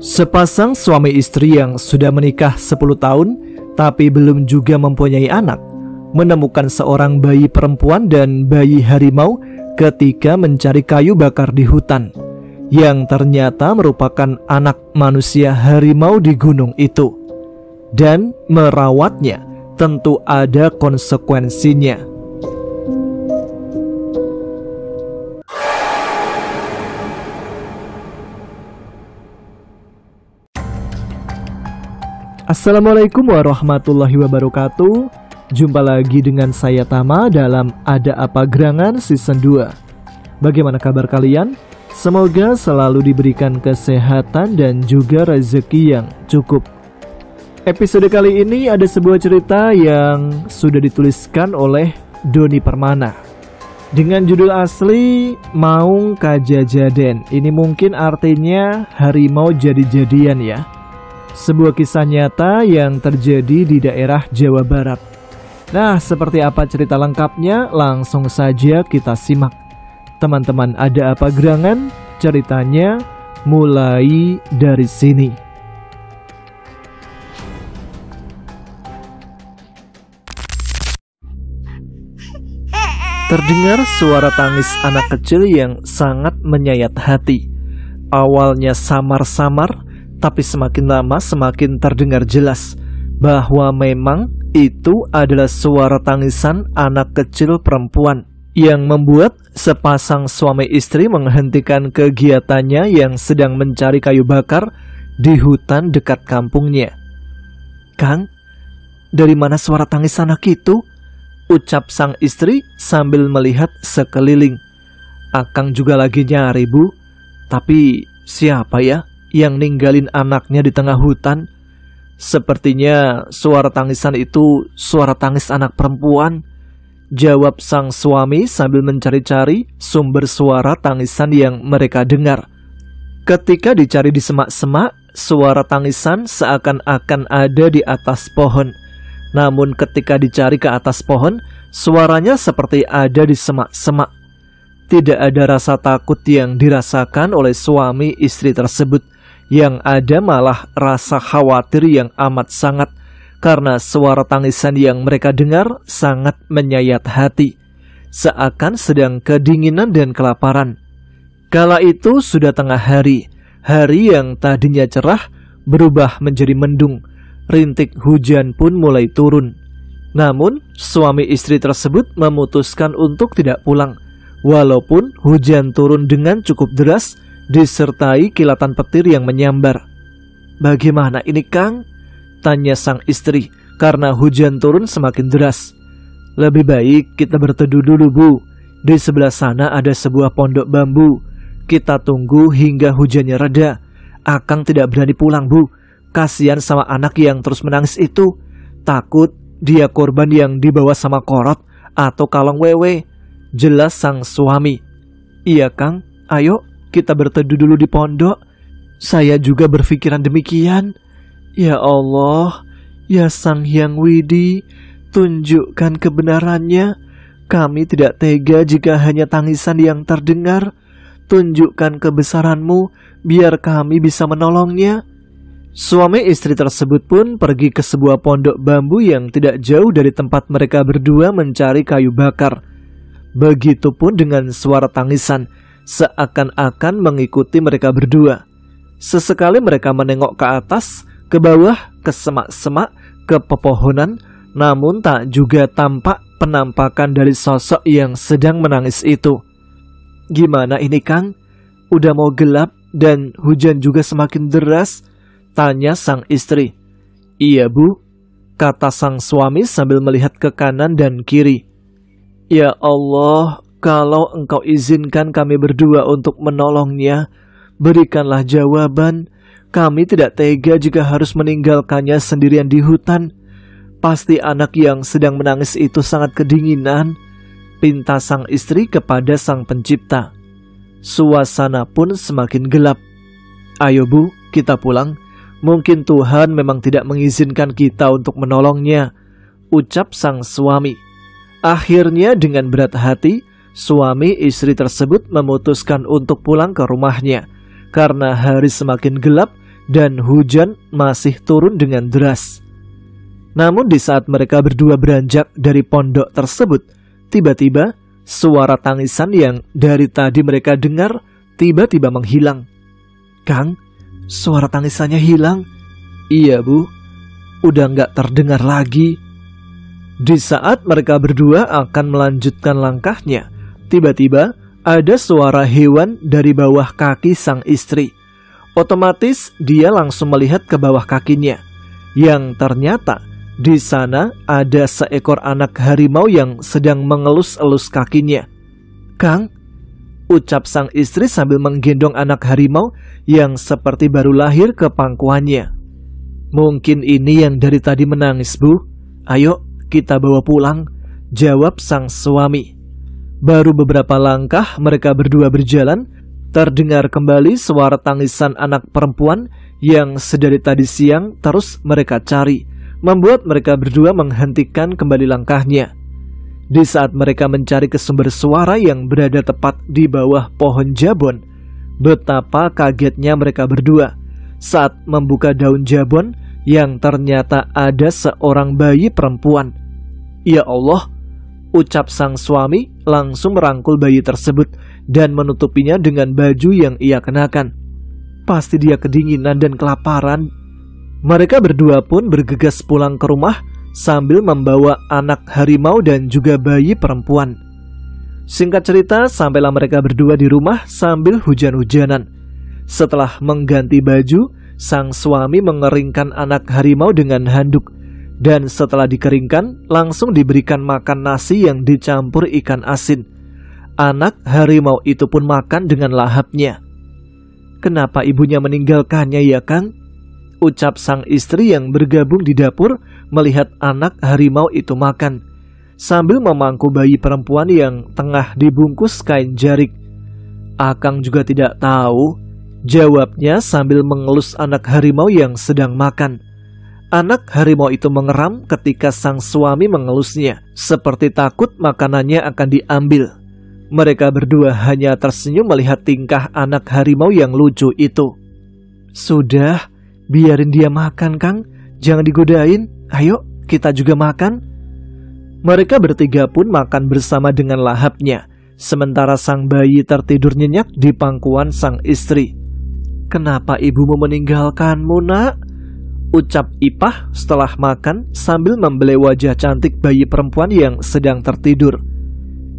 Sepasang suami istri yang sudah menikah 10 tahun tapi belum juga mempunyai anak menemukan seorang bayi perempuan dan bayi harimau ketika mencari kayu bakar di hutan yang ternyata merupakan anak manusia harimau di gunung itu. Dan merawatnya tentu ada konsekuensinya. Assalamualaikum warahmatullahi wabarakatuh. Jumpa lagi dengan saya Tama dalam Ada Apa Gerangan Season 2. Bagaimana kabar kalian? Semoga selalu diberikan kesehatan dan juga rezeki yang cukup. Episode kali ini ada sebuah cerita yang sudah dituliskan oleh Doni Permana dengan judul asli Maung Kajajaden. Ini mungkin artinya harimau jadi-jadian ya. Sebuah kisah nyata yang terjadi di daerah Jawa Barat. Nah, seperti apa cerita lengkapnya? Langsung saja kita simak. Teman-teman, ada apa gerangan? Ceritanya mulai dari sini. Terdengar suara tangis anak kecil yang sangat menyayat hati. Awalnya samar-samar, tapi semakin lama semakin terdengar jelas bahwa memang itu adalah suara tangisan anak kecil perempuan yang membuat sepasang suami istri menghentikan kegiatannya yang sedang mencari kayu bakar di hutan dekat kampungnya. "Kang, dari mana suara tangis anak itu?" ucap sang istri sambil melihat sekeliling. "Akang juga lagi nyari, Bu. Tapi siapa ya yang ninggalin anaknya di tengah hutan? Sepertinya suara tangisan itu suara tangis anak perempuan," jawab sang suami sambil mencari-cari sumber suara tangisan yang mereka dengar. Ketika dicari di semak-semak, suara tangisan seakan-akan ada di atas pohon. Namun ketika dicari ke atas pohon, suaranya seperti ada di semak-semak. Tidak ada rasa takut yang dirasakan oleh suami istri tersebut. Yang ada malah rasa khawatir yang amat sangat, karena suara tangisan yang mereka dengar sangat menyayat hati, seakan sedang kedinginan dan kelaparan. Kala itu sudah tengah hari. Hari yang tadinya cerah berubah menjadi mendung. Rintik hujan pun mulai turun. Namun suami istri tersebut memutuskan untuk tidak pulang, walaupun hujan turun dengan cukup deras disertai kilatan petir yang menyambar. "Bagaimana ini, Kang?" tanya sang istri karena hujan turun semakin deras. "Lebih baik kita berteduh dulu, Bu. Di sebelah sana ada sebuah pondok bambu. Kita tunggu hingga hujannya reda. Akang tidak berani pulang, Bu. Kasihan sama anak yang terus menangis itu. Takut dia korban yang dibawa sama korot atau kalong wewe," jelas sang suami. "Iya, Kang. Ayo kita berteduh dulu di pondok. Saya juga berpikiran demikian. Ya Allah, ya Sang Hyang Widi, tunjukkan kebenarannya. Kami tidak tega jika hanya tangisan yang terdengar. Tunjukkan kebesaran-Mu, biar kami bisa menolongnya." Suami istri tersebut pun pergi ke sebuah pondok bambu yang tidak jauh dari tempat mereka berdua mencari kayu bakar. Begitupun dengan suara tangisan, seakan-akan mengikuti mereka berdua. Sesekali mereka menengok ke atas, ke bawah, ke semak-semak, ke pepohonan, namun tak juga tampak penampakan dari sosok yang sedang menangis itu. "Gimana ini, Kang? Udah mau gelap dan hujan juga semakin deras?" tanya sang istri. "Iya, Bu," kata sang suami sambil melihat ke kanan dan kiri. "Ya Allah, kalau Engkau izinkan kami berdua untuk menolongnya, berikanlah jawaban. Kami tidak tega jika harus meninggalkannya sendirian di hutan. Pasti anak yang sedang menangis itu sangat kedinginan," pinta sang istri kepada sang pencipta. Suasana pun semakin gelap. "Ayo, Bu, kita pulang. Mungkin Tuhan memang tidak mengizinkan kita untuk menolongnya," ucap sang suami. Akhirnya dengan berat hati, suami istri tersebut memutuskan untuk pulang ke rumahnya karena hari semakin gelap dan hujan masih turun dengan deras. Namun di saat mereka berdua beranjak dari pondok tersebut, tiba-tiba suara tangisan yang dari tadi mereka dengar tiba-tiba menghilang. "Kang, suara tangisannya hilang." "Iya Bu, udah nggak terdengar lagi." Di saat mereka berdua akan melanjutkan langkahnya, tiba-tiba ada suara hewan dari bawah kaki sang istri. Otomatis dia langsung melihat ke bawah kakinya, yang ternyata di sana ada seekor anak harimau yang sedang mengelus-elus kakinya. "Kang," ucap sang istri sambil menggendong anak harimau yang seperti baru lahir ke pangkuannya. "Mungkin ini yang dari tadi menangis Bu. Ayo kita bawa pulang," jawab sang suami. Baru beberapa langkah mereka berdua berjalan, terdengar kembali suara tangisan anak perempuan yang sedari tadi siang terus mereka cari, membuat mereka berdua menghentikan kembali langkahnya. Di saat mereka mencari ke sumber suara yang berada tepat di bawah pohon jabon, betapa kagetnya mereka berdua saat membuka daun jabon yang ternyata ada seorang bayi perempuan. "Ya Allah," ucap sang suami langsung merangkul bayi tersebut dan menutupinya dengan baju yang ia kenakan. Pasti dia kedinginan dan kelaparan. Mereka berdua pun bergegas pulang ke rumah sambil membawa anak harimau dan juga bayi perempuan. Singkat cerita, sampailah mereka berdua di rumah sambil hujan-hujanan. Setelah mengganti baju, sang suami mengeringkan anak harimau dengan handuk, dan setelah dikeringkan langsung diberikan makan nasi yang dicampur ikan asin. Anak harimau itu pun makan dengan lahapnya. "Kenapa ibunya meninggalkannya ya Kang?" ucap sang istri yang bergabung di dapur melihat anak harimau itu makan, sambil memangku bayi perempuan yang tengah dibungkus kain jarik. "Akang juga tidak tahu," jawabnya sambil mengelus anak harimau yang sedang makan. Anak harimau itu mengeram ketika sang suami mengelusnya, seperti takut makanannya akan diambil. Mereka berdua hanya tersenyum melihat tingkah anak harimau yang lucu itu. "Sudah, biarin dia makan Kang, jangan digodain. Ayo kita juga makan." Mereka bertiga pun makan bersama dengan lahapnya, sementara sang bayi tertidur nyenyak di pangkuan sang istri. "Kenapa ibumu meninggalkanmu Nak?" ucap Ipah setelah makan sambil membelai wajah cantik bayi perempuan yang sedang tertidur.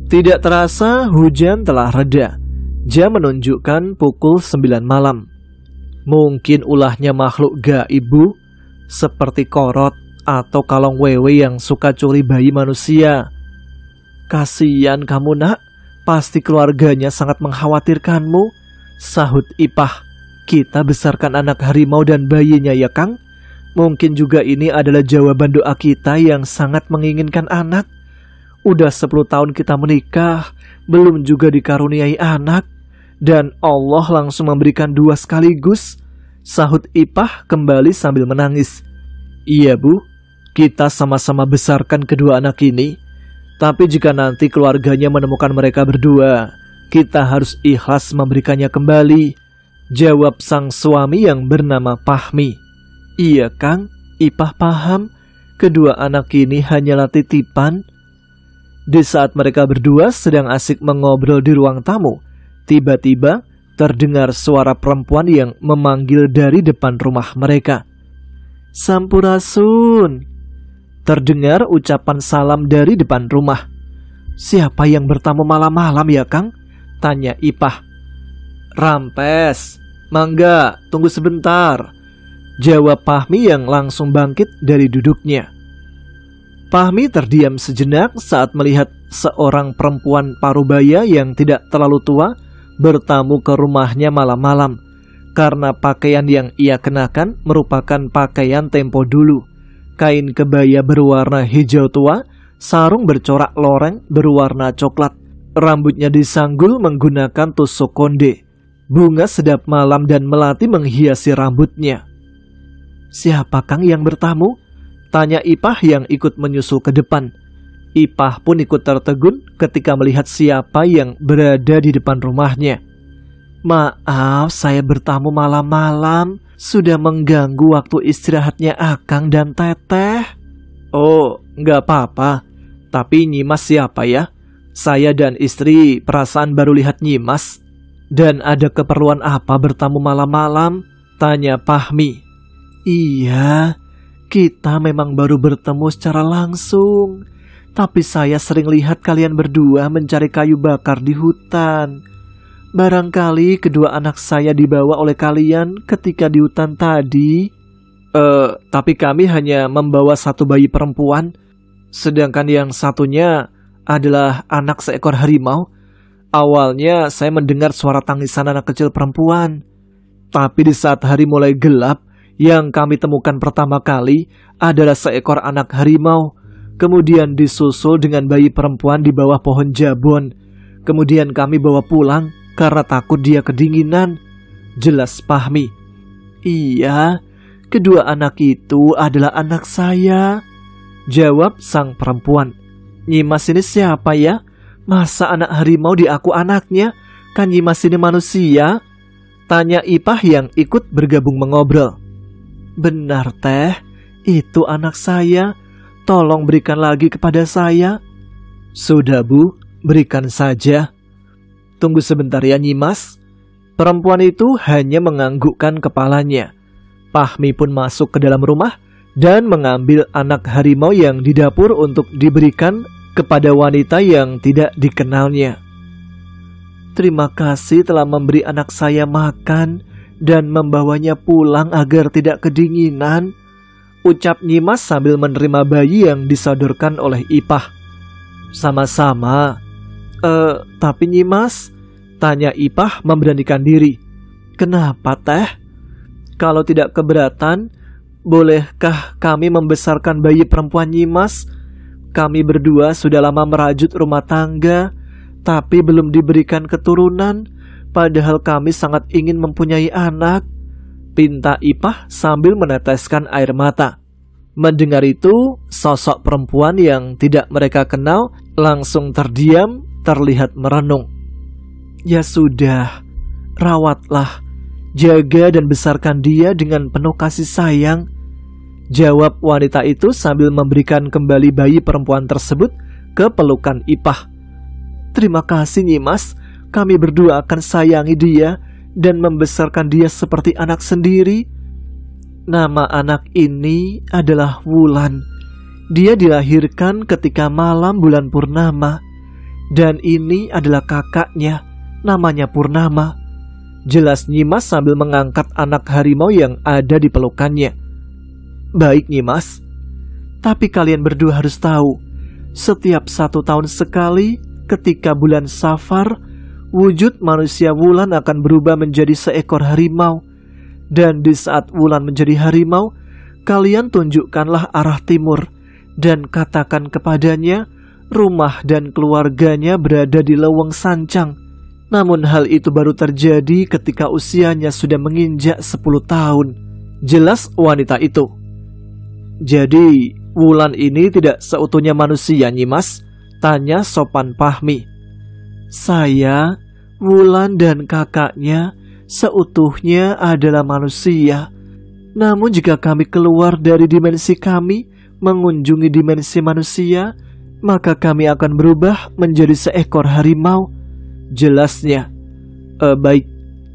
Tidak terasa hujan telah reda. Jam menunjukkan pukul 9 malam. Mungkin ulahnya makhluk gaib Bu, seperti korot atau kalong wewe yang suka curi bayi manusia. "Kasihan kamu Nak, pasti keluarganya sangat mengkhawatirkanmu," sahut Ipah. "Kita besarkan anak harimau dan bayinya ya Kang. Mungkin juga ini adalah jawaban doa kita yang sangat menginginkan anak. Udah 10 tahun kita menikah, belum juga dikaruniai anak, dan Allah langsung memberikan 2 sekaligus," sahut Ipah kembali sambil menangis. "Iya Bu, kita sama-sama besarkan kedua anak ini. Tapi jika nanti keluarganya menemukan mereka berdua, kita harus ikhlas memberikannya kembali," jawab sang suami yang bernama Pahmi. "Iya Kang, Ipah paham. Kedua anak ini hanyalah titipan." Di saat mereka berdua sedang asik mengobrol di ruang tamu, tiba-tiba terdengar suara perempuan yang memanggil dari depan rumah mereka. "Sampurasun." Terdengar ucapan salam dari depan rumah. "Siapa yang bertamu malam-malam ya Kang?" tanya Ipah. "Rampes, mangga, tunggu sebentar," jawab Pahmi yang langsung bangkit dari duduknya. Pahmi terdiam sejenak saat melihat seorang perempuan parubaya yang tidak terlalu tua bertamu ke rumahnya malam-malam, karena pakaian yang ia kenakan merupakan pakaian tempo dulu. Kain kebaya berwarna hijau tua, sarung bercorak loreng berwarna coklat, rambutnya disanggul menggunakan tusuk konde. Bunga sedap malam dan melati menghiasi rambutnya. "Siapa Kang yang bertamu?" tanya Ipah yang ikut menyusul ke depan. Ipah pun ikut tertegun ketika melihat siapa yang berada di depan rumahnya. "Maaf, saya bertamu malam-malam," sudah mengganggu waktu istirahatnya Akang dan Teteh. Oh, nggak apa-apa. Tapi Nyimas siapa ya? Saya dan istri perasaan baru lihat Nyimas. Dan ada keperluan apa bertamu malam-malam? Tanya Pahmi. Iya, kita memang baru bertemu secara langsung. Tapi saya sering lihat kalian berdua mencari kayu bakar di hutan. Barangkali kedua anak saya dibawa oleh kalian ketika di hutan tadi. Tapi kami hanya membawa satu bayi perempuan. Sedangkan yang satunya adalah anak seekor harimau. Awalnya saya mendengar suara tangisan anak kecil perempuan. Tapi di saat hari mulai gelap, yang kami temukan pertama kali adalah seekor anak harimau. Kemudian disusul dengan bayi perempuan di bawah pohon jabon. Kemudian kami bawa pulang karena takut dia kedinginan. Jelas Pahmi. Iya, kedua anak itu adalah anak saya. Jawab sang perempuan. Nyimas ini siapa ya? Masa anak harimau diaku anaknya? Kan Nyimas ini manusia? Tanya Ipah yang ikut bergabung mengobrol. Benar Teh, itu anak saya. Tolong berikan lagi kepada saya. Sudah Bu, berikan saja. Tunggu sebentar ya Nyimas. Perempuan itu hanya menganggukkan kepalanya. Pahmi pun masuk ke dalam rumah dan mengambil anak harimau yang di dapur untuk diberikan kepada wanita yang tidak dikenalnya. Terima kasih telah memberi anak saya makan dan membawanya pulang agar tidak kedinginan, ucap Nyimas sambil menerima bayi yang disodorkan oleh Ipah. Sama-sama. Tapi Nyimas, tanya Ipah memberanikan diri. Kenapa Teh? Kalau tidak keberatan, bolehkah kami membesarkan bayi perempuan Nyimas? Kami berdua sudah lama merajut rumah tangga, tapi belum diberikan keturunan, padahal kami sangat ingin mempunyai anak. Pinta Ipah sambil meneteskan air mata. Mendengar itu, sosok perempuan yang tidak mereka kenal langsung terdiam, terlihat merenung. Ya sudah, rawatlah, jaga dan besarkan dia dengan penuh kasih sayang, jawab wanita itu sambil memberikan kembali bayi perempuan tersebut ke pelukan Ipah. Terima kasih Nyimas, kami berdua akan sayangi dia dan membesarkan dia seperti anak sendiri. Nama anak ini adalah Wulan. Dia dilahirkan ketika malam bulan purnama. Dan ini adalah kakaknya, namanya Purnama. Jelas Nyimas sambil mengangkat anak harimau yang ada di pelukannya. Baik Nyimas, tapi kalian berdua harus tahu, setiap 1 tahun sekali ketika bulan Safar, wujud manusia Wulan akan berubah menjadi seekor harimau. Dan di saat Wulan menjadi harimau, kalian tunjukkanlah arah timur dan katakan kepadanya, rumah dan keluarganya berada di Leweng Sancang. Namun hal itu baru terjadi ketika usianya sudah menginjak 10 tahun. Jelas wanita itu. Jadi Wulan ini tidak seutuhnya manusia Nyimas? Tanya sopan Pahmi. Saya, Wulan dan kakaknya seutuhnya adalah manusia. Namun jika kami keluar dari dimensi kami, mengunjungi dimensi manusia, maka kami akan berubah menjadi seekor harimau. Jelasnya. Baik,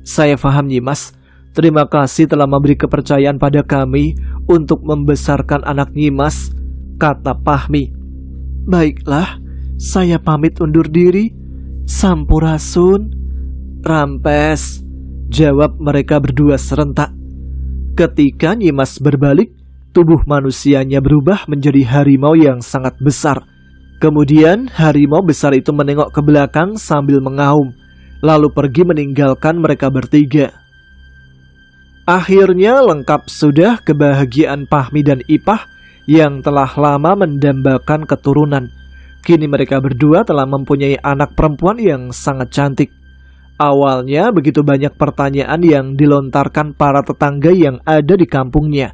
saya paham Nyimas. Terima kasih telah memberi kepercayaan pada kami untuk membesarkan anak Nyimas, kata Pahmi. Baiklah, saya pamit undur diri. Sampurasun. Rampes, jawab mereka berdua serentak. Ketika Nyimas berbalik, tubuh manusianya berubah menjadi harimau yang sangat besar. Kemudian harimau besar itu menengok ke belakang sambil mengaum, lalu pergi meninggalkan mereka bertiga. Akhirnya lengkap sudah kebahagiaan Pahmi dan Ipah yang telah lama mendambakan keturunan. Kini mereka berdua telah mempunyai anak perempuan yang sangat cantik. Awalnya begitu banyak pertanyaan yang dilontarkan para tetangga yang ada di kampungnya.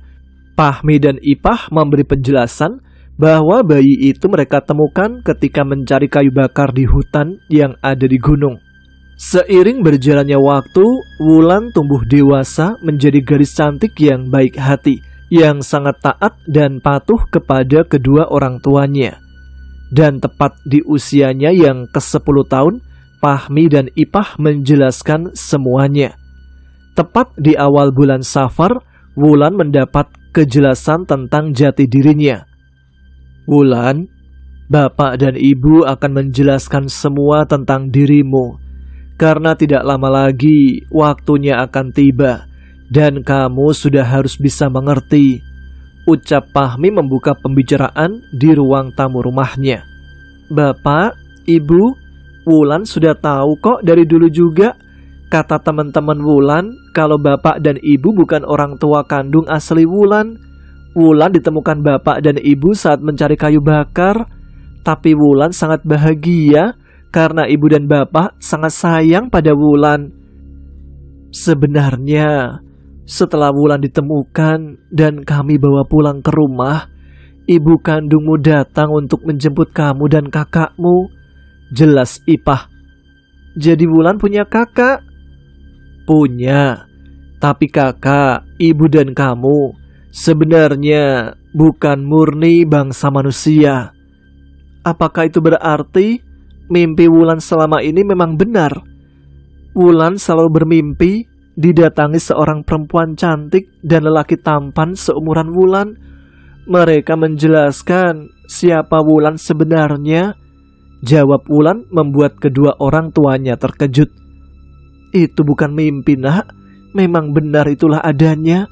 Pahmi dan Ipah memberi penjelasan bahwa bayi itu mereka temukan ketika mencari kayu bakar di hutan yang ada di gunung. Seiring berjalannya waktu, Wulan tumbuh dewasa menjadi gadis cantik yang baik hati, yang sangat taat dan patuh kepada kedua orang tuanya. Dan tepat di usianya yang ke-10 tahun, Fahmi dan Ipah menjelaskan semuanya. Tepat di awal bulan Safar, Wulan mendapat kejelasan tentang jati dirinya. "Wulan, Bapak dan Ibu akan menjelaskan semua tentang dirimu, karena tidak lama lagi waktunya akan tiba, dan kamu sudah harus bisa mengerti," ucap Fahmi membuka pembicaraan di ruang tamu rumahnya. "Bapak, Ibu, Wulan sudah tahu kok dari dulu juga," kata teman-teman Wulan, "kalau Bapak dan Ibu bukan orang tua kandung asli Wulan. Wulan ditemukan Bapak dan Ibu saat mencari kayu bakar. Tapi Wulan sangat bahagia karena Ibu dan Bapak sangat sayang pada Wulan. Sebenarnya, setelah Wulan ditemukan dan kami bawa pulang ke rumah, ibu kandungmu datang untuk menjemput kamu dan kakakmu," jelas Ipah. "Jadi Wulan punya kakak?" "Punya, tapi kakak, ibu dan kamu sebenarnya bukan murni bangsa manusia." "Apakah itu berarti mimpi Wulan selama ini memang benar? Wulan selalu bermimpi didatangi seorang perempuan cantik dan lelaki tampan seumuran Wulan. Mereka menjelaskan siapa Wulan sebenarnya," jawab Wulan membuat kedua orang tuanya terkejut. "Itu bukan mimpi, Nak. Memang benar itulah adanya.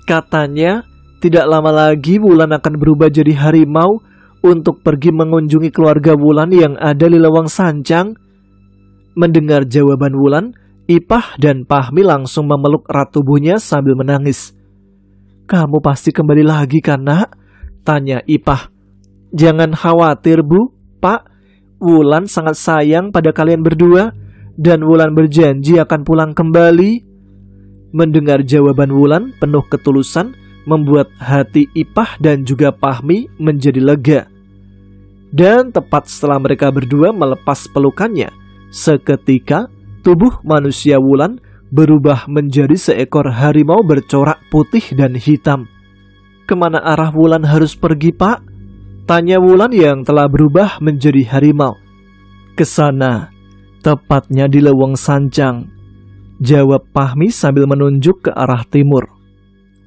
Katanya tidak lama lagi Wulan akan berubah jadi harimau untuk pergi mengunjungi keluarga Wulan yang ada di Lewang Sancang." Mendengar jawaban Wulan, Ipah dan Fahmi langsung memeluk erat tubuhnya sambil menangis. "Kamu pasti kembali lagi kan, Nak?" tanya Ipah. "Jangan khawatir, Bu, Pak. Wulan sangat sayang pada kalian berdua, dan Wulan berjanji akan pulang kembali." Mendengar jawaban Wulan penuh ketulusan membuat hati Ipah dan juga Fahmi menjadi lega. Dan tepat setelah mereka berdua melepas pelukannya, seketika tubuh manusia Wulan berubah menjadi seekor harimau bercorak putih dan hitam. "Kemana arah Wulan harus pergi, Pak?" tanya Wulan yang telah berubah menjadi harimau. "Ke sana, tepatnya di Lewang Sancang," jawab Fahmi sambil menunjuk ke arah timur.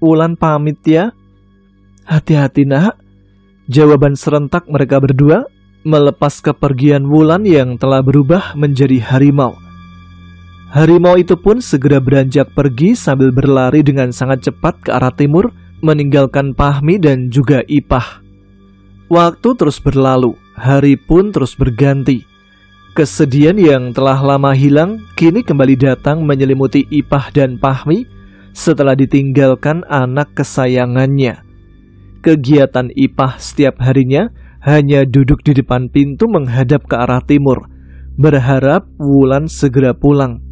"Wulan pamit ya." "Hati-hati, Nak," jawaban serentak mereka berdua melepas kepergian Wulan yang telah berubah menjadi harimau. Harimau itu pun segera beranjak pergi sambil berlari dengan sangat cepat ke arah timur, meninggalkan Fahmi dan juga Ipah. Waktu terus berlalu, hari pun terus berganti. Kesedihan yang telah lama hilang kini kembali datang menyelimuti Ipah dan Fahmi setelah ditinggalkan anak kesayangannya. Kegiatan Ipah setiap harinya hanya duduk di depan pintu menghadap ke arah timur, berharap Wulan segera pulang.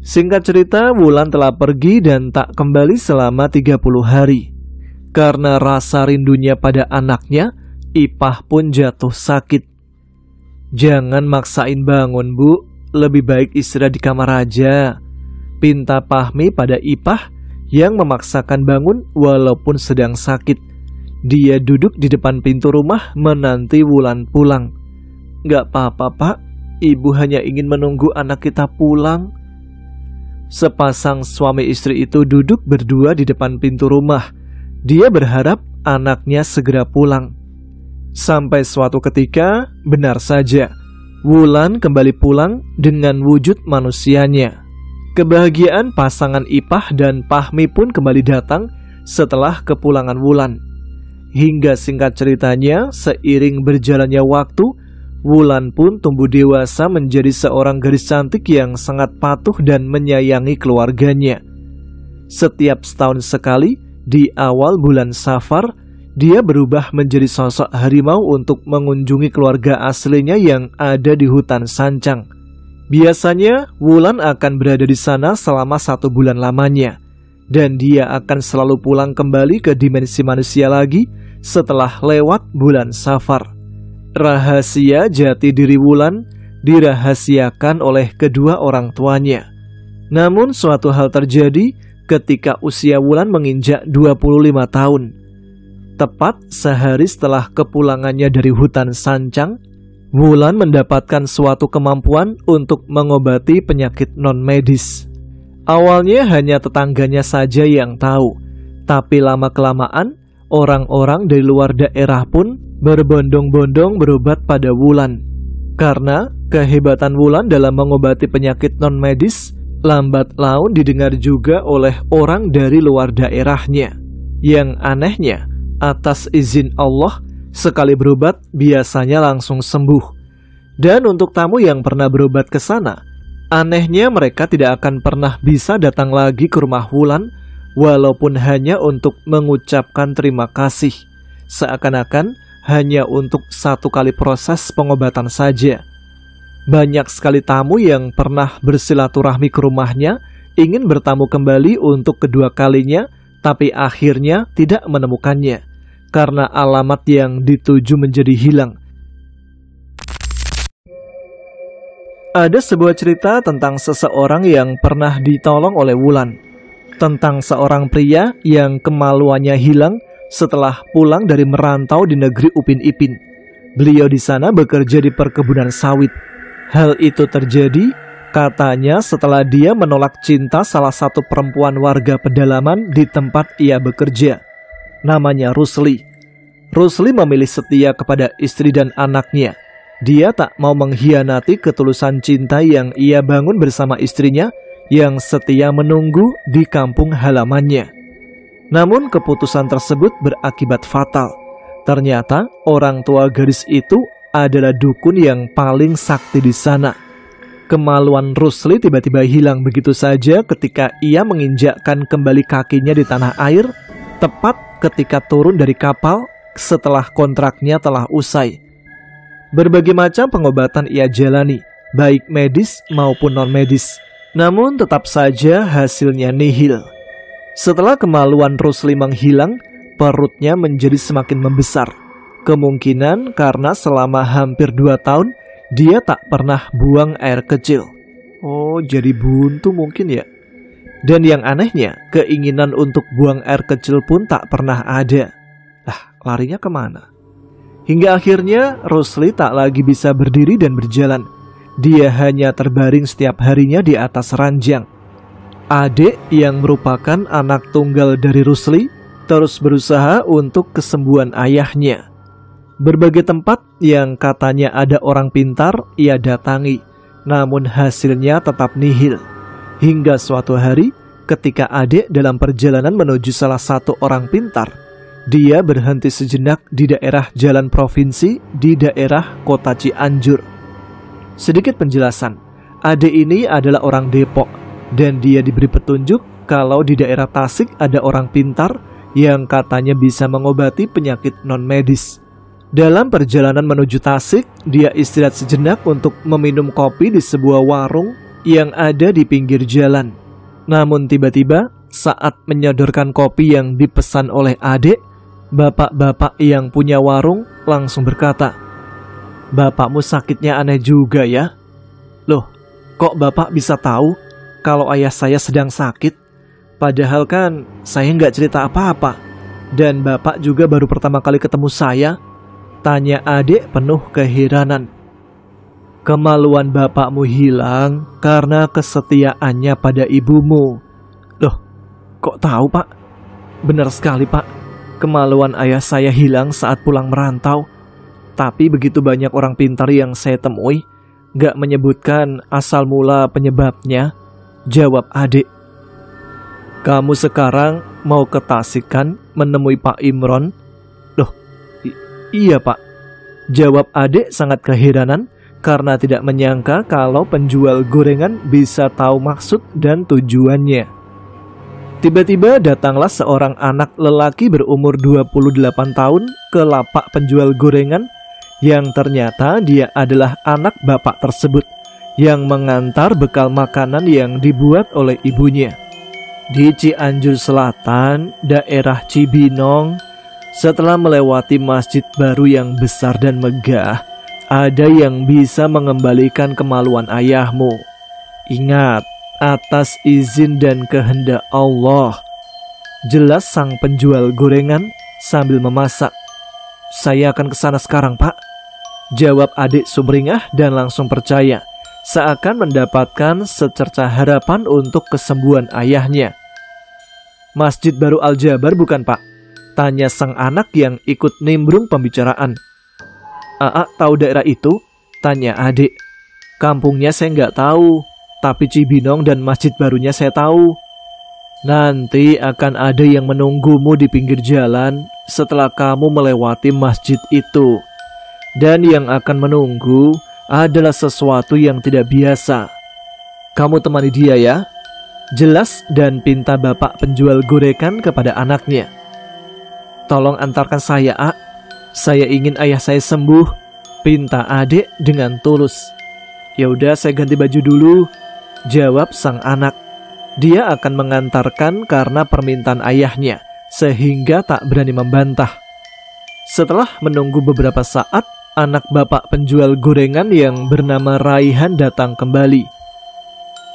Singkat cerita, Wulan telah pergi dan tak kembali selama 30 hari. Karena rasa rindunya pada anaknya, Ipah pun jatuh sakit. "Jangan maksain bangun, Bu. Lebih baik istirahat di kamar aja," pinta Fahmi pada Ipah yang memaksakan bangun walaupun sedang sakit. Dia duduk di depan pintu rumah menanti Wulan pulang. "Gak apa-apa, Pak. Ibu hanya ingin menunggu anak kita pulang." Sepasang suami istri itu duduk berdua di depan pintu rumah. Dia berharap anaknya segera pulang. Sampai suatu ketika, benar saja, Wulan kembali pulang dengan wujud manusianya. Kebahagiaan pasangan Ipah dan Fahmi pun kembali datang setelah kepulangan Wulan. Hingga singkat ceritanya, seiring berjalannya waktu, Wulan pun tumbuh dewasa menjadi seorang gadis cantik yang sangat patuh dan menyayangi keluarganya. Setiap setahun sekali, di awal bulan Safar, dia berubah menjadi sosok harimau untuk mengunjungi keluarga aslinya yang ada di hutan Sancang. Biasanya, Wulan akan berada di sana selama 1 bulan lamanya, dan dia akan selalu pulang kembali ke dimensi manusia lagi setelah lewat bulan Safar. Rahasia jati diri Wulan dirahasiakan oleh kedua orang tuanya. Namun suatu hal terjadi ketika usia Wulan menginjak 25 tahun. Tepat sehari setelah kepulangannya dari hutan Sancang, Wulan mendapatkan suatu kemampuan untuk mengobati penyakit non-medis. Awalnya hanya tetangganya saja yang tahu, tapi lama-kelamaan orang-orang dari luar daerah pun berbondong-bondong berobat pada Wulan. Karena kehebatan Wulan dalam mengobati penyakit non-medis lambat laun didengar juga oleh orang dari luar daerahnya. Yang anehnya, atas izin Allah, sekali berobat biasanya langsung sembuh. Dan untuk tamu yang pernah berobat ke sana, anehnya mereka tidak akan pernah bisa datang lagi ke rumah Wulan, walaupun hanya untuk mengucapkan terima kasih. Seakan-akan hanya untuk satu kali proses pengobatan saja. Banyak sekali tamu yang pernah bersilaturahmi ke rumahnya ingin bertamu kembali untuk kedua kalinya, tapi akhirnya tidak menemukannya karena alamat yang dituju menjadi hilang. Ada sebuah cerita tentang seseorang yang pernah ditolong oleh Wulan, tentang seorang pria yang kemaluannya hilang setelah pulang dari merantau di negeri Upin Ipin. Beliau di sana bekerja di perkebunan sawit. Hal itu terjadi katanya setelah dia menolak cinta salah satu perempuan warga pedalaman di tempat ia bekerja. Namanya Rusli. Rusli memilih setia kepada istri dan anaknya. Dia tak mau mengkhianati ketulusan cinta yang ia bangun bersama istrinya yang setia menunggu di kampung halamannya. Namun keputusan tersebut berakibat fatal. Ternyata orang tua gadis itu adalah dukun yang paling sakti di sana. Kemaluan Rusli tiba-tiba hilang begitu saja ketika ia menginjakkan kembali kakinya di tanah air, tepat ketika turun dari kapal setelah kontraknya telah usai. Berbagai macam pengobatan ia jalani, baik medis maupun non-medis. Namun tetap saja hasilnya nihil. Setelah kemaluan Rusli menghilang, perutnya menjadi semakin membesar. Kemungkinan karena selama hampir 2 tahun dia tak pernah buang air kecil. Oh, jadi buntu mungkin ya. Dan yang anehnya, keinginan untuk buang air kecil pun tak pernah ada. Larinya kemana? Hingga akhirnya Rusli tak lagi bisa berdiri dan berjalan. Dia hanya terbaring setiap harinya di atas ranjang. Adik yang merupakan anak tunggal dari Rusli terus berusaha untuk kesembuhan ayahnya. Berbagai tempat yang katanya ada orang pintar ia datangi, namun hasilnya tetap nihil. Hingga suatu hari ketika adik dalam perjalanan menuju salah satu orang pintar, dia berhenti sejenak di daerah jalan provinsi di daerah kota Cianjur. Sedikit penjelasan, adik ini adalah orang Depok dan dia diberi petunjuk kalau di daerah Tasik ada orang pintar yang katanya bisa mengobati penyakit non-medis. Dalam perjalanan menuju Tasik, dia istirahat sejenak untuk meminum kopi di sebuah warung yang ada di pinggir jalan. Namun tiba-tiba saat menyodorkan kopi yang dipesan oleh adik, bapak-bapak yang punya warung langsung berkata, "Bapakmu sakitnya aneh juga ya. Loh, kok bapak bisa tahu kalau ayah saya sedang sakit? Padahal kan saya nggak cerita apa-apa. Dan bapak juga baru pertama kali ketemu saya," tanya adik penuh keheranan. "Kemaluan bapakmu hilang karena kesetiaannya pada ibumu." "Loh, kok tahu pak?" "Benar sekali pak. Kemaluan ayah saya hilang saat pulang merantau. Tapi begitu banyak orang pintar yang saya temui, gak menyebutkan asal mula penyebabnya," jawab adik. "Kamu sekarang mau ke Tasik kan menemui Pak Imron?" "Loh, iya pak," jawab adik sangat keheranan karena tidak menyangka kalau penjual gorengan bisa tahu maksud dan tujuannya. Tiba-tiba datanglah seorang anak lelaki berumur 28 tahun ke lapak penjual gorengan yang ternyata dia adalah anak bapak tersebut yang mengantar bekal makanan yang dibuat oleh ibunya. Di Cianjur Selatan, daerah Cibinong, setelah melewati masjid baru yang besar dan megah, ada yang bisa mengembalikan kemaluan ayahmu. Ingat, atas izin dan kehendak Allah. Jelas sang penjual gorengan sambil memasak. Saya akan ke sana sekarang, Pak, jawab adik sumringah dan langsung percaya, seakan mendapatkan secercah harapan untuk kesembuhan ayahnya. Masjid Baru Al-Jabar bukan, Pak? Tanya sang anak yang ikut nimbrung pembicaraan. Aa tahu daerah itu? Tanya adik. Kampungnya saya nggak tahu, tapi Cibinong dan masjid barunya saya tahu. Nanti akan ada yang menunggumu di pinggir jalan setelah kamu melewati masjid itu. Dan yang akan menunggu adalah sesuatu yang tidak biasa. Kamu temani dia ya. Jelas dan pinta bapak penjual gorengan kepada anaknya. Tolong antarkan saya, A. Saya ingin ayah saya sembuh, pinta adik dengan tulus. Ya udah, saya ganti baju dulu, jawab sang anak. Dia akan mengantarkan karena permintaan ayahnya, sehingga tak berani membantah. Setelah menunggu beberapa saat, anak bapak penjual gorengan yang bernama Raihan datang kembali.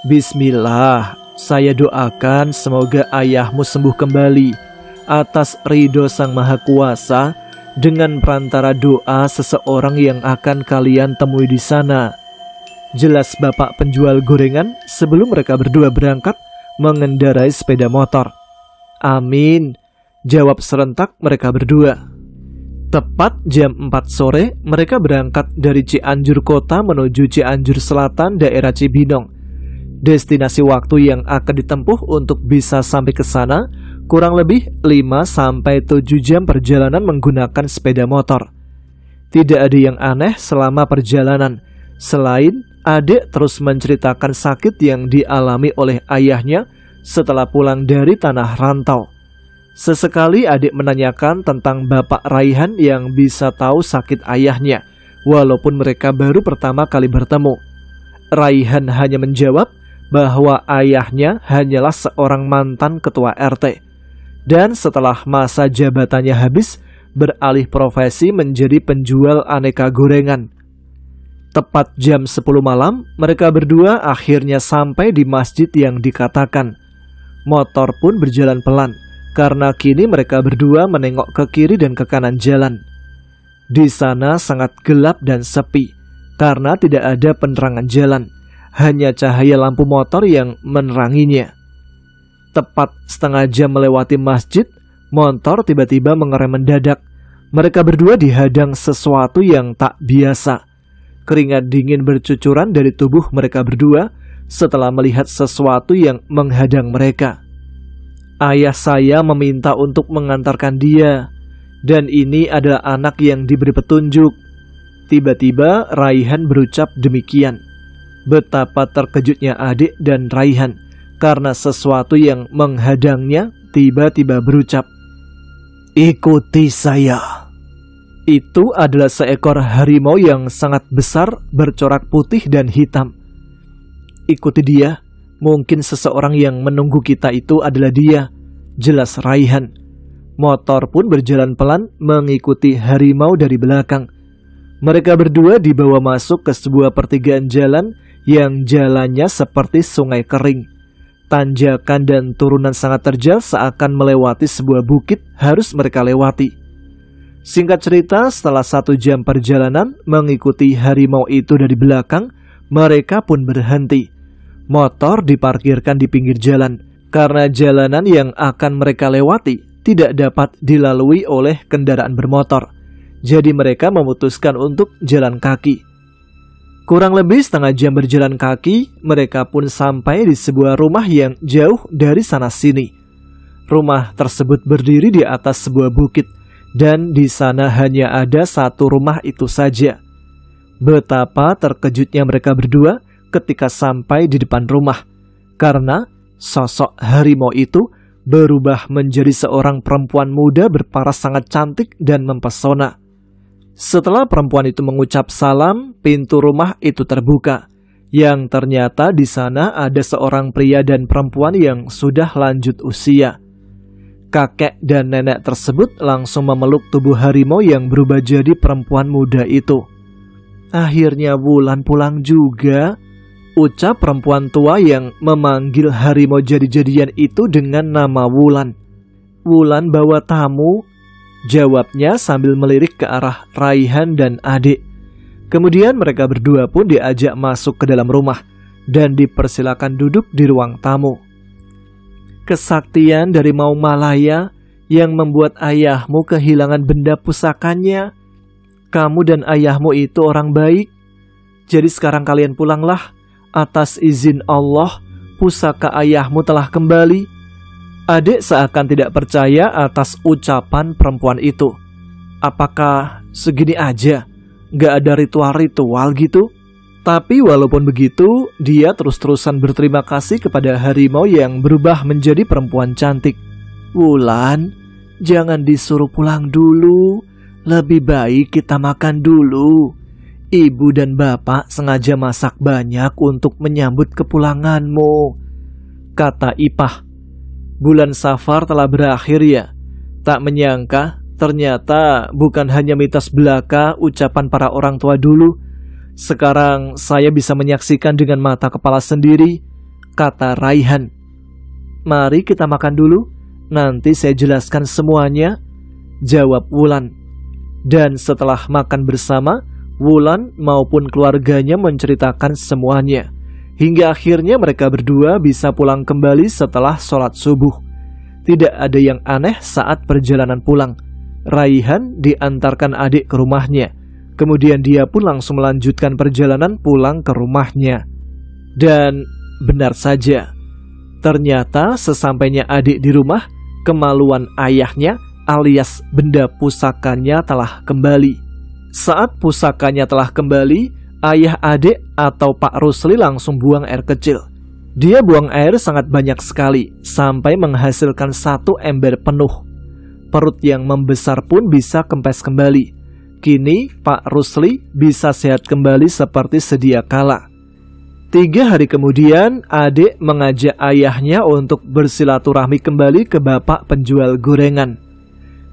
Bismillah, saya doakan semoga ayahmu sembuh kembali atas ridho Sang Maha Kuasa dengan perantara doa seseorang yang akan kalian temui di sana. Jelas bapak penjual gorengan sebelum mereka berdua berangkat mengendarai sepeda motor. Amin, jawab serentak mereka berdua. Tepat jam 4 sore, mereka berangkat dari Cianjur Kota menuju Cianjur Selatan, daerah Cibinong. Destinasi waktu yang akan ditempuh untuk bisa sampai ke sana kurang lebih 5-7 jam perjalanan menggunakan sepeda motor. Tidak ada yang aneh selama perjalanan, selain adik terus menceritakan sakit yang dialami oleh ayahnya setelah pulang dari tanah rantau. Sesekali adik menanyakan tentang bapak Raihan yang bisa tahu sakit ayahnya, walaupun mereka baru pertama kali bertemu. Raihan hanya menjawab bahwa ayahnya hanyalah seorang mantan ketua RT. Dan setelah masa jabatannya habis, beralih profesi menjadi penjual aneka gorengan. Tepat jam 10 malam, mereka berdua akhirnya sampai di masjid yang dikatakan. Motor pun berjalan pelan, karena kini mereka berdua menengok ke kiri dan ke kanan jalan. Di sana sangat gelap dan sepi, karena tidak ada penerangan jalan, hanya cahaya lampu motor yang meneranginya. Tepat setengah jam melewati masjid, motor tiba-tiba mengerem mendadak. Mereka berdua dihadang sesuatu yang tak biasa. Keringat dingin bercucuran dari tubuh mereka berdua setelah melihat sesuatu yang menghadang mereka. Ayah saya meminta untuk mengantarkan dia, dan ini adalah anak yang diberi petunjuk. Tiba-tiba Raihan berucap demikian. Betapa terkejutnya adik dan Raihan karena sesuatu yang menghadangnya tiba-tiba berucap, "Ikuti saya." Itu adalah seekor harimau yang sangat besar bercorak putih dan hitam. Ikuti dia, mungkin seseorang yang menunggu kita itu adalah dia, jelas Raihan. Motor pun berjalan pelan mengikuti harimau dari belakang. Mereka berdua dibawa masuk ke sebuah pertigaan jalan yang jalannya seperti sungai kering. Tanjakan dan turunan sangat terjal seakan melewati sebuah bukit harus mereka lewati. Singkat cerita, setelah 1 jam perjalanan mengikuti harimau itu dari belakang, mereka pun berhenti. Motor diparkirkan di pinggir jalan, karena jalanan yang akan mereka lewati tidak dapat dilalui oleh kendaraan bermotor. Jadi mereka memutuskan untuk jalan kaki. Kurang lebih setengah jam berjalan kaki, mereka pun sampai di sebuah rumah yang jauh dari sana-sini. Rumah tersebut berdiri di atas sebuah bukit, dan di sana hanya ada satu rumah itu saja. Betapa terkejutnya mereka berdua ketika sampai di depan rumah, karena sosok harimau itu berubah menjadi seorang perempuan muda berparas sangat cantik dan mempesona. Setelah perempuan itu mengucap salam, pintu rumah itu terbuka, yang ternyata di sana ada seorang pria dan perempuan yang sudah lanjut usia. Kakek dan nenek tersebut langsung memeluk tubuh harimau yang berubah jadi perempuan muda itu. Akhirnya Wulan pulang juga, ucap perempuan tua yang memanggil harimau jadi-jadian itu dengan nama Wulan. Wulan bawa tamu, jawabnya sambil melirik ke arah Raihan dan adik. Kemudian mereka berdua pun diajak masuk ke dalam rumah dan dipersilakan duduk di ruang tamu. Kesaktian dari Maumalaya yang membuat ayahmu kehilangan benda pusakanya. Kamu dan ayahmu itu orang baik. Jadi sekarang kalian pulanglah. Atas izin Allah, pusaka ayahmu telah kembali. Adik seakan tidak percaya atas ucapan perempuan itu. Apakah segini aja? Gak ada ritual-ritual gitu? Tapi walaupun begitu, dia terus-terusan berterima kasih kepada harimau yang berubah menjadi perempuan cantik. Wulan, jangan disuruh pulang dulu. Lebih baik kita makan dulu. Ibu dan bapak sengaja masak banyak untuk menyambut kepulanganmu, kata Ipah. Bulan Safar telah berakhir ya. Tak menyangka, ternyata bukan hanya mitos belaka ucapan para orang tua dulu. Sekarang saya bisa menyaksikan dengan mata kepala sendiri, kata Raihan. Mari kita makan dulu, nanti saya jelaskan semuanya, jawab Wulan. Dan setelah makan bersama, Wulan maupun keluarganya menceritakan semuanya. Hingga akhirnya mereka berdua bisa pulang kembali setelah sholat subuh. Tidak ada yang aneh saat perjalanan pulang. Raihan diantarkan adik ke rumahnya. Kemudian dia pun langsung melanjutkan perjalanan pulang ke rumahnya. Dan benar saja, ternyata sesampainya adik di rumah, kemaluan ayahnya alias benda pusakanya telah kembali. Saat pusakanya telah kembali, ayah adik atau Pak Rusli langsung buang air kecil. Dia buang air sangat banyak sekali, sampai menghasilkan 1 ember penuh. Perut yang membesar pun bisa kempes kembali. Kini Pak Rusli bisa sehat kembali seperti sedia kala. 3 hari kemudian, adik mengajak ayahnya untuk bersilaturahmi kembali ke bapak penjual gorengan.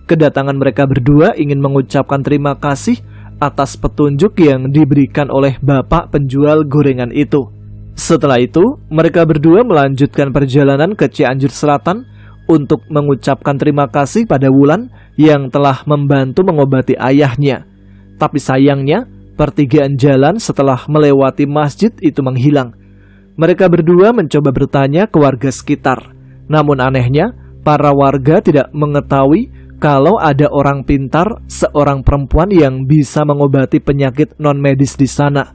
Kedatangan mereka berdua ingin mengucapkan terima kasih atas petunjuk yang diberikan oleh bapak penjual gorengan itu. Setelah itu, mereka berdua melanjutkan perjalanan ke Cianjur Selatan untuk mengucapkan terima kasih pada Wulan yang telah membantu mengobati ayahnya. Tapi sayangnya, pertigaan jalan setelah melewati masjid itu menghilang. Mereka berdua mencoba bertanya ke warga sekitar. Namun anehnya, para warga tidak mengetahui kalau ada orang pintar, seorang perempuan yang bisa mengobati penyakit non-medis di sana.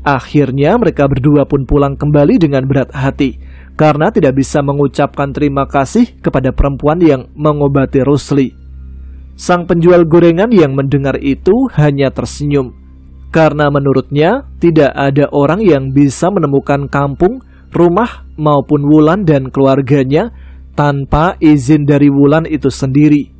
Akhirnya mereka berdua pun pulang kembali dengan berat hati, karena tidak bisa mengucapkan terima kasih kepada perempuan yang mengobati Rusli. Sang penjual gorengan yang mendengar itu hanya tersenyum, karena menurutnya tidak ada orang yang bisa menemukan kampung, rumah maupun Wulan dan keluarganya tanpa izin dari Wulan itu sendiri.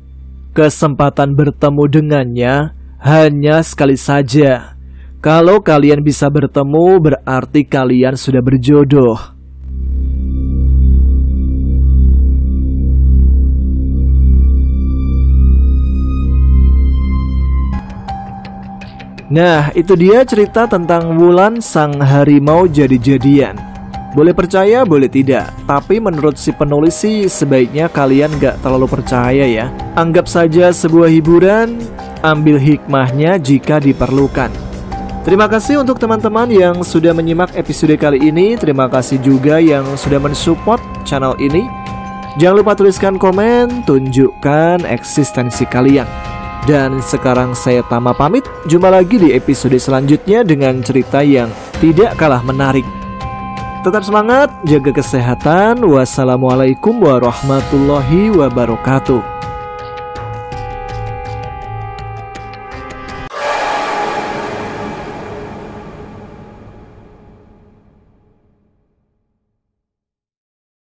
Kesempatan bertemu dengannya hanya sekali saja. Kalau kalian bisa bertemu, berarti kalian sudah berjodoh. Nah, itu dia cerita tentang Wulan sang harimau jadi-jadian. Boleh percaya, boleh tidak. Tapi menurut si penulis sih sebaiknya kalian gak terlalu percaya ya. Anggap saja sebuah hiburan, ambil hikmahnya jika diperlukan. Terima kasih untuk teman-teman yang sudah menyimak episode kali ini. Terima kasih juga yang sudah mensupport channel ini. Jangan lupa tuliskan komen, tunjukkan eksistensi kalian. Dan sekarang saya Tama pamit. Jumpa lagi di episode selanjutnya dengan cerita yang tidak kalah menarik. Tetap semangat, jaga kesehatan. Wassalamualaikum warahmatullahi wabarakatuh.